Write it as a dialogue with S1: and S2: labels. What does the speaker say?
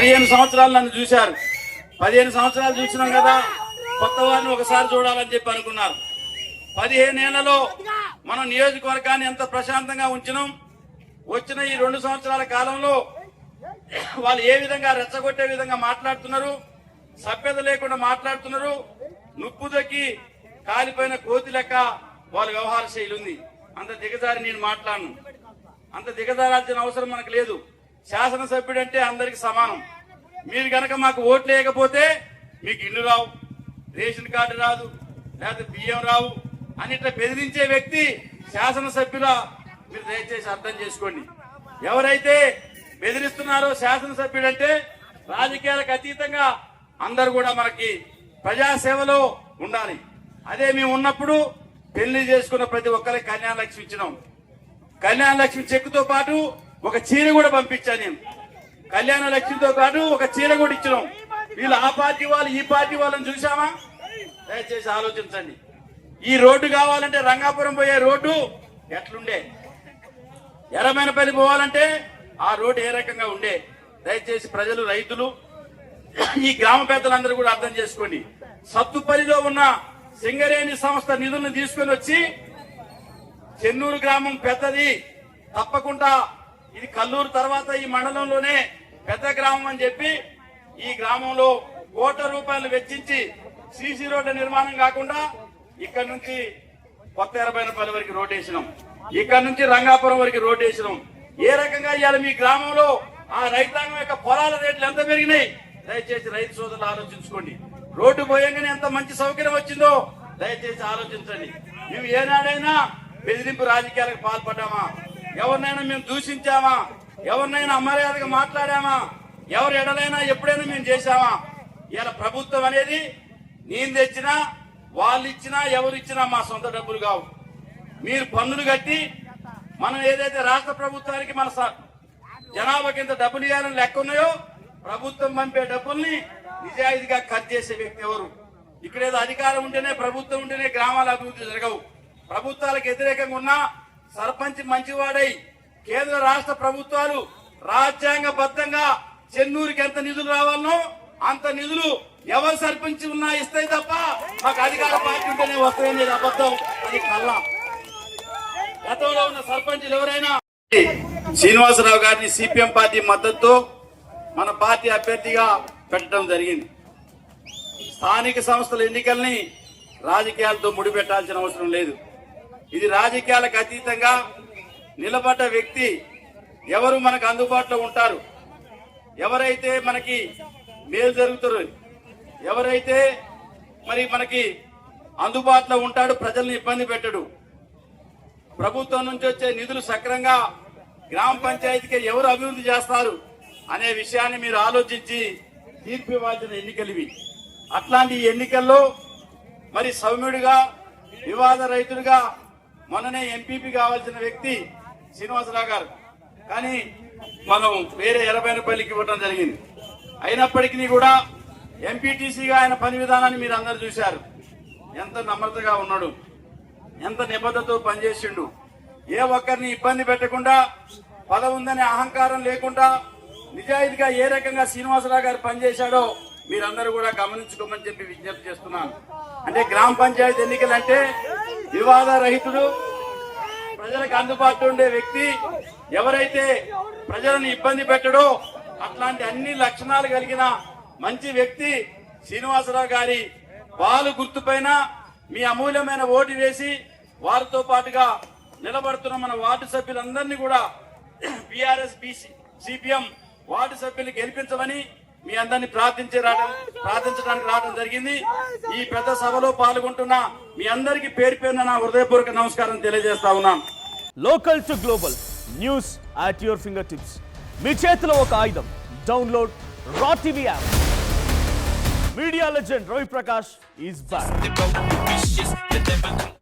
S1: 15 సంవత్సరాలు నన్ను చూశారు. 15 సంవత్సరాలు చూసినాం కదా, కొత్త వారిని ఒకసారి చూడాలని చెప్పి అనుకున్నారు. 15 ఏళ్లలో మనం నియోజకవర్గాన్ని ఎంత ప్రశాంతంగా ఉంచినాం. వచ్చిన ఈ 2 సంవత్సరాల కాలంలో వాళ్ళు ఏ విధంగా రెచ్చగొట్టే విధంగా మాట్లాడుతున్నారు, సభ్యత లేకుండా మాట్లాడుతున్నారు. నుప్పు దక్కి కాలిపోయిన కోతి లెక్క వాళ్ళ వ్యవహార శైలి ఉంది. అంత దిగజారి నేను మాట్లాడను. అంత దిగజారాల్సిన అవసరం మనకు లేదు. శాసనసభ్యుడు అంటే అందరికి సమానం. మీరు కనుక మాకు ఓట్లు వేయకపోతే మీకు ఇల్లు రావు, రేషన్ కార్డు రాదు, లేకపోతే బియ్యం రావు అని ఇట్లా బెదిరించే వ్యక్తి శాసనసభ్యుల మీరు దయచేసి అర్థం చేసుకోండి. ఎవరైతే బెదిరిస్తున్నారో శాసనసభ్యుడు అంటే రాజకీయాలకు అతీతంగా అందరూ కూడా మనకి ప్రజాసేవలో ఉండాలి. అదే మేము ఉన్నప్పుడు పెళ్లి చేసుకున్న ప్రతి ఒక్కరికి కళ్యాణ లక్ష్మి ఇచ్చినాం. కళ్యాణ లక్ష్మి చెక్కుతో పాటు ఒక చీర కూడా పంపించాను నేను. కళ్యాణ లక్ష్మితో పాటు ఒక చీర కూడా ఇచ్చినాం. వీళ్ళు ఆ పార్టీ వాళ్ళు ఈ పార్టీ వాళ్ళని చూసామా? దయచేసి ఆలోచించండి. ఈ రోడ్డు కావాలంటే రంగాపురం పోయే రోడ్డు ఎట్లుండే, ఎర్రమైనపల్లి పోవాలంటే ఆ రోడ్డు ఏ రకంగా ఉండే. దయచేసి ప్రజలు, రైతులు, ఈ గ్రామ పెద్దలందరూ కూడా అర్థం చేసుకోండి. సత్తుపల్లిలో ఉన్న సింగరేణి సంస్థ నిధులను తీసుకుని వచ్చి చెన్నూరు గ్రామం పెద్దది, తప్పకుండా ఇది కల్లూరు తర్వాత ఈ మండలంలోనే పెద్ద గ్రామం అని చెప్పి ఈ గ్రామంలో ₹1,00,00,000 వెచ్చించి సీసీ రోడ్డు నిర్మాణం కాకుండా ఇక్కడ నుంచి కొత్త 80 వరకు రోడ్ వేసినాం. ఇక్కడ నుంచి రంగాపురం వరకు రోడ్ వేసినాం. ఏ రకంగా ఇవాళ మీ గ్రామంలో ఆ రైతాంగం యొక్క పొలాల రేట్లు ఎంత పెరిగినాయి దయచేసి రైతు సోదరులు ఆలోచించుకోండి. రోడ్డు పోయంగానే ఎంత మంచి సౌకర్యం వచ్చిందో దయచేసి ఆలోచించండి. మేము ఏనాడైనా బెదిరింపు రాజకీయాలకు పాల్పడ్డామా? ఎవరినైనా మేము దూషించామా? ఎవరినైనా అమర్యాదగా మాట్లాడామా? ఎవరు ఎడలైనా ఎప్పుడైనా మేము చేశామా? ఇలా ప్రభుత్వం అనేది నేను తెచ్చినా, వాళ్ళు ఇచ్చినా, ఎవరు ఇచ్చినా మా సొంత డబ్బులు కావు. మీరు పన్నులు కట్టి మనం ఏదైతే రాష్ట్ర ప్రభుత్వానికి మన జనాభాకి ఎంత డబ్బులు ఇవ్వాలని లెక్క ఉన్నాయో ప్రభుత్వం పంపే డబ్బుల్ని నిజాయితీగా ఖర్చు చేసే వ్యక్తి ఎవరు? ఇక్కడేదో అధికారం ఉంటేనే, ప్రభుత్వం ఉంటేనే గ్రామాల అభివృద్ధి జరగవు. ప్రభుత్వాలకు వ్యతిరేకంగా ఉన్న సర్పంచ్ మంచివాడై కేంద్ర రాష్ట్ర ప్రభుత్వాలు రాజ్యాంగబద్ధంగా చెన్నూరుకి ఎంత నిధులు రావాలనో అంత నిధులు ఎవరు సర్పంచ్ ఉన్నా ఇస్తాయి తప్ప మాకు అధికార పార్టీ ఉంటేనే వస్తాయని అబద్ధం, అది కల్లా. గతంలో ఉన్న సర్పంచులు ఎవరైనా శ్రీనివాసరావు గారిని సిపిఎం పార్టీ మద్దతుతో మన పార్టీ అభ్యర్థిగా పెట్టడం జరిగింది. స్థానిక సంస్థల ఎన్నికల్ని రాజకీయాలతో ముడిపెట్టాల్సిన అవసరం లేదు. ఇది రాజకీయాలకు అతీతంగా నిలబడ్డ వ్యక్తి ఎవరు మనకు అందుబాటులో ఉంటారు, ఎవరైతే మనకి మేలు జరుగుతారు, ఎవరైతే మరి మనకి అందుబాటులో ఉంటాడు, ప్రజల్ని ఇబ్బంది పెట్టడు, ప్రభుత్వం నుంచి వచ్చే నిధులు సక్రంగా గ్రామ పంచాయతీకి ఎవరు అభివృద్ధి చేస్తారు అనే విషయాన్ని మీరు ఆలోచించి తీర్పు ఇవ్వాల్సిన ఎన్నికలు ఇవి. అట్లాంటి ఎన్నికల్లో మరి సౌమ్యుడిగా, వివాద రైతులుగా మొన్ననే ఎంపీపీ కావాల్సిన వ్యక్తి శ్రీనివాసరావు గారు, కానీ మనం వేరే 80 ఇవ్వడం జరిగింది. అయినప్పటికీ కూడా ఎంపీటీసీగా ఆయన పని విధానాన్ని మీరు అందరు చూశారు. ఎంత నమ్రతగా ఉన్నాడు, ఎంత నిబద్ధతతో పనిచేసిండు. ఏ ఒక్కరిని ఇబ్బంది పెట్టకుండా, పదవి ఉందనే అహంకారం లేకుండా నిజాయితీగా ఏ రకంగా శ్రీనివాసరావు గారు పనిచేశాడో మీరందరూ కూడా గమనించుకోమని చెప్పి విజ్ఞప్తి చేస్తున్నాను. అంటే గ్రామ పంచాయతీ ఎన్నికలు అంటే వివాద రహితుడు, ప్రజలకు అందుబాటులో ఉండే వ్యక్తి, ఎవరైతే ప్రజలను ఇబ్బంది పెట్టడో అట్లాంటి అన్ని లక్షణాలు కలిగిన మంచి వ్యక్తి శ్రీనివాసరావు గారి బాలు గుర్తుపైన మీ అమూల్యమైన ఓటు వేసి వారితో పాటుగా నిలబడుతున్న మన వార్డు సభ్యులందరినీ కూడా బీఆర్ఎస్ సిపిఎం వార్డు సభ్యులు గెలిపించమని మీ అందరినీ ప్రార్థించడానికి రావడం జరిగింది. ఈ పెద్ద సభలో పాల్గొంటున్న మీ అందరికీ పేరు పేరున నా హృదయపూర్వక నమస్కారం తెలియజేస్తా ఉన్నాను.
S2: Local to global news at your fingertips. మీ చేతిలో ఒక ఆయుధం. డౌన్లోడ్ రా TV app. Media legend Ravi Prakash is back.